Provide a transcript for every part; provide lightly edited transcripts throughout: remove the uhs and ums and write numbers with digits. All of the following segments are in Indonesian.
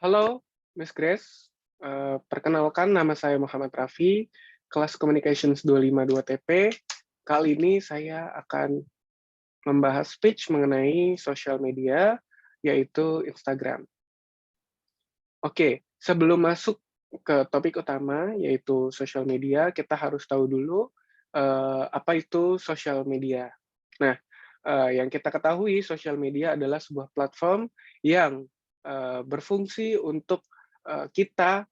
Halo, Miss Grace. Perkenalkan, nama saya Muhammad Raffi, kelas Communications 252 TP. Kali ini saya akan membahas speech mengenai sosial media, yaitu Instagram. Oke, sebelum masuk ke topik utama, yaitu sosial media, kita harus tahu dulu apa itu sosial media. Nah, yang kita ketahui, sosial media adalah sebuah platform yang berfungsi untuk kita,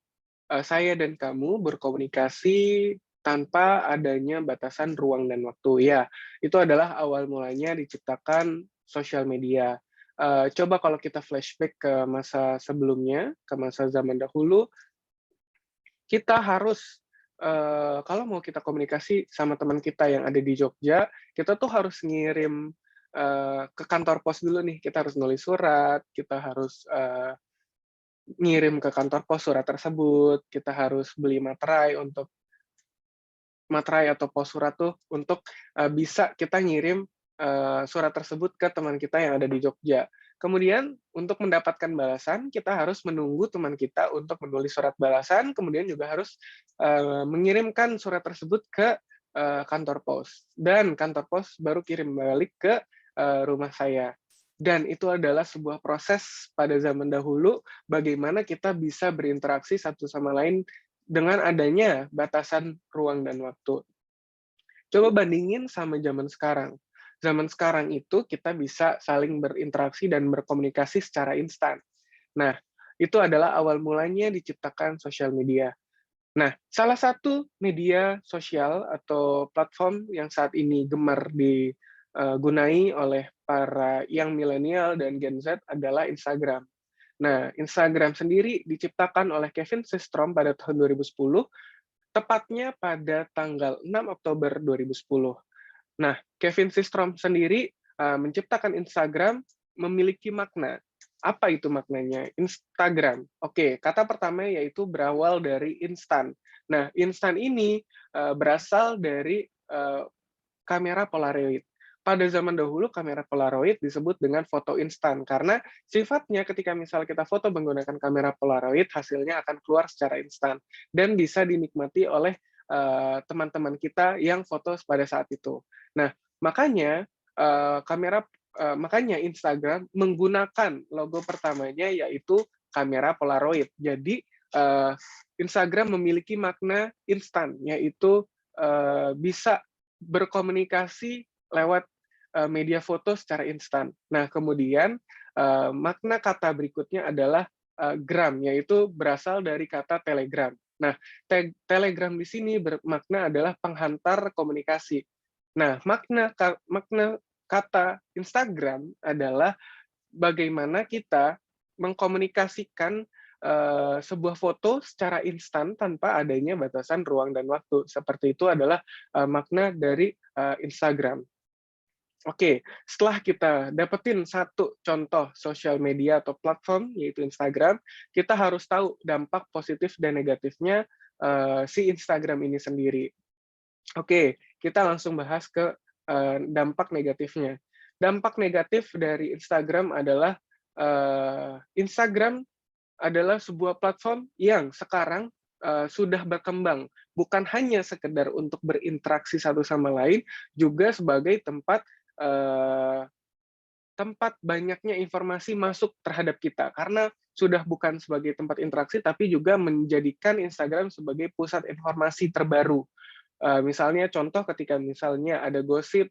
saya dan kamu berkomunikasi tanpa adanya batasan ruang dan waktu. Ya, itu adalah awal mulanya diciptakan sosial media. Coba kalau kita flashback ke masa sebelumnya, ke masa zaman dahulu, kita harus, kalau mau kita komunikasi sama teman kita yang ada di Jogja, kita tuh harus ngirim, ke kantor pos dulu nih, kita harus nulis surat, kita harus, ngirim ke kantor pos surat tersebut, kita harus beli materai atau pos surat tuh untuk, bisa kita ngirim, surat tersebut ke teman kita yang ada di Jogja. Kemudian untuk mendapatkan balasan, kita harus menunggu teman kita untuk menulis surat balasan, kemudian juga harus, mengirimkan surat tersebut ke, kantor pos, dan kantor pos baru kirim balik ke, rumah saya. Dan itu adalah sebuah proses pada zaman dahulu, bagaimana kita bisa berinteraksi satu sama lain dengan adanya batasan ruang dan waktu. Coba bandingin sama zaman sekarang. Zaman sekarang itu kita bisa saling berinteraksi dan berkomunikasi secara instan. Nah, itu adalah awal mulanya diciptakan sosial media. Nah, salah satu media sosial atau platform yang saat ini gemar digunai oleh para yang milenial dan Gen Z adalah Instagram. Nah, Instagram sendiri diciptakan oleh Kevin Systrom pada tahun 2010, tepatnya pada tanggal 6 Oktober 2010. Nah, Kevin Systrom sendiri menciptakan Instagram memiliki makna. Apa itu maknanya? Instagram. Oke, kata pertama yaitu berawal dari instan. Nah, instan ini berasal dari kamera Polaroid. Pada zaman dahulu, kamera Polaroid disebut dengan foto instan, karena sifatnya ketika misal kita foto menggunakan kamera Polaroid, hasilnya akan keluar secara instan, dan bisa dinikmati oleh teman-teman kita yang foto pada saat itu. Nah, makanya makanya Instagram menggunakan logo pertamanya yaitu kamera Polaroid. Jadi Instagram memiliki makna instan, yaitu bisa berkomunikasi lewat media foto secara instan. Nah, kemudian makna kata berikutnya adalah gram, yaitu berasal dari kata telegram. Nah, telegram di sini bermakna adalah penghantar komunikasi. Nah, makna kata Instagram adalah bagaimana kita mengkomunikasikan sebuah foto secara instan tanpa adanya batasan ruang dan waktu. Seperti itu adalah makna dari Instagram. Oke, setelah kita dapetin satu contoh sosial media atau platform, yaitu Instagram, kita harus tahu dampak positif dan negatifnya si Instagram ini sendiri. Oke, kita langsung bahas ke dampak negatifnya. Dampak negatif dari Instagram adalah Instagram adalah sebuah platform yang sekarang sudah berkembang, bukan hanya sekedar untuk berinteraksi satu sama lain, juga sebagai eh, tempat banyaknya informasi masuk terhadap kita, karena sudah bukan sebagai tempat interaksi, tapi juga menjadikan Instagram sebagai pusat informasi terbaru. Misalnya contoh ketika misalnya ada gosip,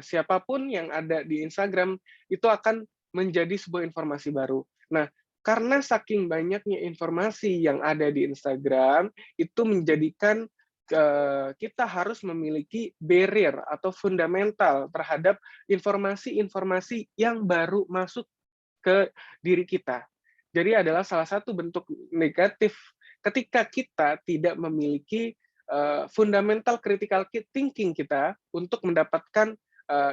siapapun yang ada di Instagram itu akan menjadi sebuah informasi baru. Nah, karena saking banyaknya informasi yang ada di Instagram, itu menjadikan kita harus memiliki barrier atau fundamental terhadap informasi-informasi yang baru masuk ke diri kita. Jadi adalah salah satu bentuk negatif ketika kita tidak memiliki fundamental critical thinking kita untuk mendapatkan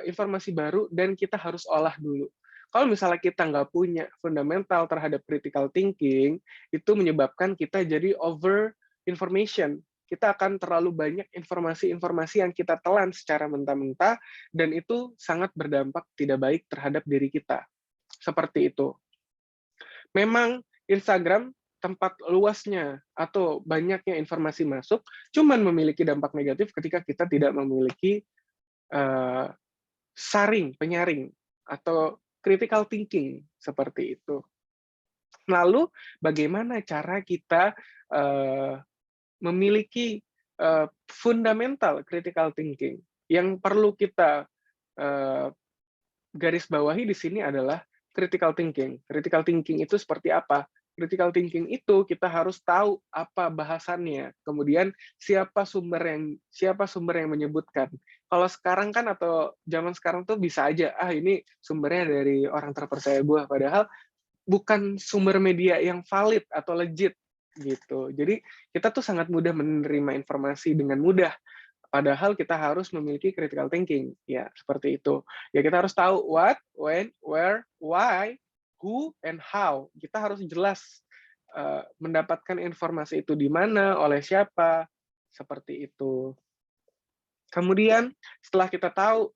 informasi baru dan kita harus olah dulu. Kalau misalnya kita nggak punya fundamental terhadap critical thinking, itu menyebabkan kita jadi over information. Kita akan terlalu banyak informasi-informasi yang kita telan secara mentah-mentah, dan itu sangat berdampak tidak baik terhadap diri kita. Seperti itu. Memang Instagram tempat luasnya atau banyaknya informasi masuk cuman memiliki dampak negatif ketika kita tidak memiliki eh, penyaring atau critical thinking seperti itu. Lalu bagaimana cara kita eh, memiliki fundamental critical thinking? Yang perlu kita eh, garis bawahi di sini adalah critical thinking. Critical thinking itu seperti apa? Critical thinking itu kita harus tahu apa bahasannya, kemudian siapa sumber yang menyebutkan. Kalau sekarang kan atau zaman sekarang tuh bisa aja ini sumbernya dari orang terpercaya gue, padahal bukan sumber media yang valid atau legit gitu. Jadi kita tuh sangat mudah menerima informasi dengan mudah. Padahal kita harus memiliki critical thinking, ya seperti itu. Ya kita harus tahu what, when, where, why, who, and how. Kita harus jelas mendapatkan informasi itu di mana, oleh siapa, seperti itu. Kemudian setelah kita tahu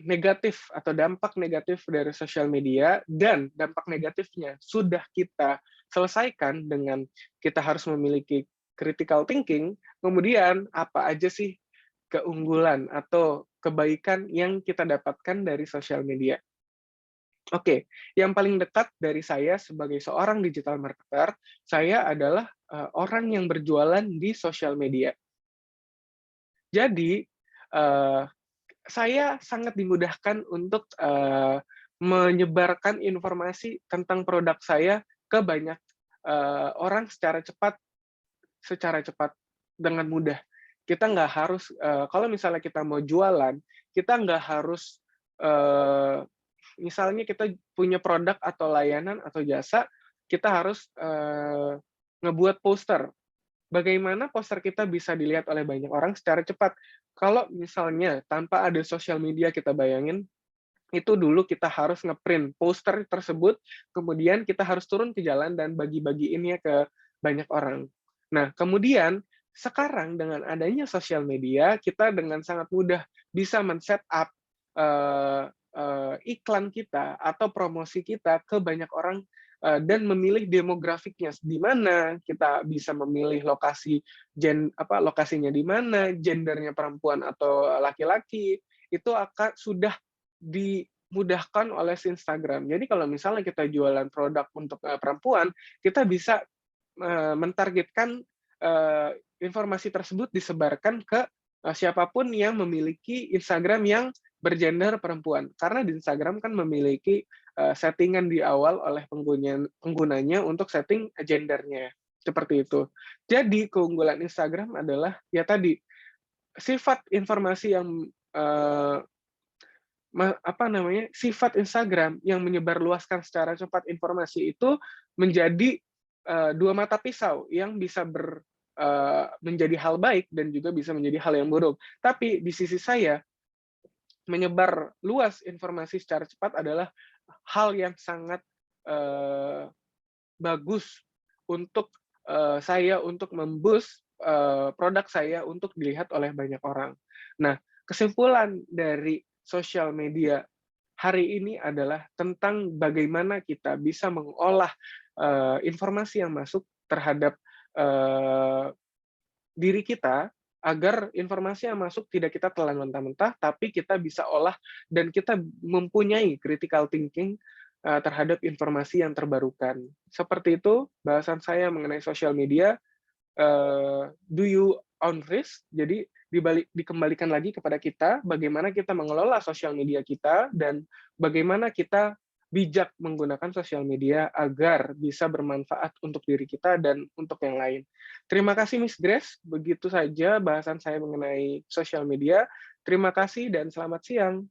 negatif atau dampak negatif dari sosial media dan dampak negatifnya sudah kita selesaikan dengan kita harus memiliki critical thinking, kemudian apa aja sih keunggulan atau kebaikan yang kita dapatkan dari sosial media? Oke, yang paling dekat dari saya sebagai seorang digital marketer, saya adalah orang yang berjualan di sosial media. Jadi, saya sangat dimudahkan untuk menyebarkan informasi tentang produk saya ke banyak orang secara cepat dengan mudah. Kita nggak harus kalau misalnya kita mau jualan, kita nggak harus misalnya kita punya produk atau layanan atau jasa, kita harus ngebuat poster. Bagaimana poster kita bisa dilihat oleh banyak orang secara cepat? Kalau misalnya tanpa ada sosial media, kita bayangin, itu dulu kita harus ngeprint poster tersebut, kemudian kita harus turun ke jalan dan bagi-bagiinnya ke banyak orang. Nah, kemudian sekarang dengan adanya sosial media, kita dengan sangat mudah bisa men-set up iklan kita atau promosi kita ke banyak orang dan memilih demografiknya di mana, kita bisa memilih lokasinya di mana, gendernya perempuan atau laki-laki, itu akan sudah dimudahkan oleh si Instagram. Jadi kalau misalnya kita jualan produk untuk perempuan, kita bisa mentargetkan informasi tersebut disebarkan ke siapapun yang memiliki Instagram yang bergender perempuan. Karena di Instagram kan memiliki settingan di awal oleh penggunanya untuk setting gendernya. Seperti itu. Jadi keunggulan Instagram adalah ya tadi sifat informasi yang sifat Instagram yang menyebarluaskan secara cepat informasi itu menjadi dua mata pisau yang bisa menjadi hal baik dan juga bisa menjadi hal yang buruk. Tapi di sisi saya, menyebar luas informasi secara cepat adalah hal yang sangat bagus untuk saya untuk memboost produk saya untuk dilihat oleh banyak orang. Nah, kesimpulan dari sosial media hari ini adalah tentang bagaimana kita bisa mengolah informasi yang masuk terhadap diri kita agar informasi yang masuk tidak kita telan mentah-mentah, tapi kita bisa olah dan kita mempunyai critical thinking terhadap informasi yang terbarukan. Seperti itu bahasan saya mengenai sosial media. Do you own risk? Jadi dikembalikan lagi kepada kita, bagaimana kita mengelola sosial media kita dan bagaimana kita bijak menggunakan sosial media agar bisa bermanfaat untuk diri kita dan untuk yang lain. Terima kasih Miss Grace, begitu saja bahasan saya mengenai sosial media. Terima kasih dan selamat siang.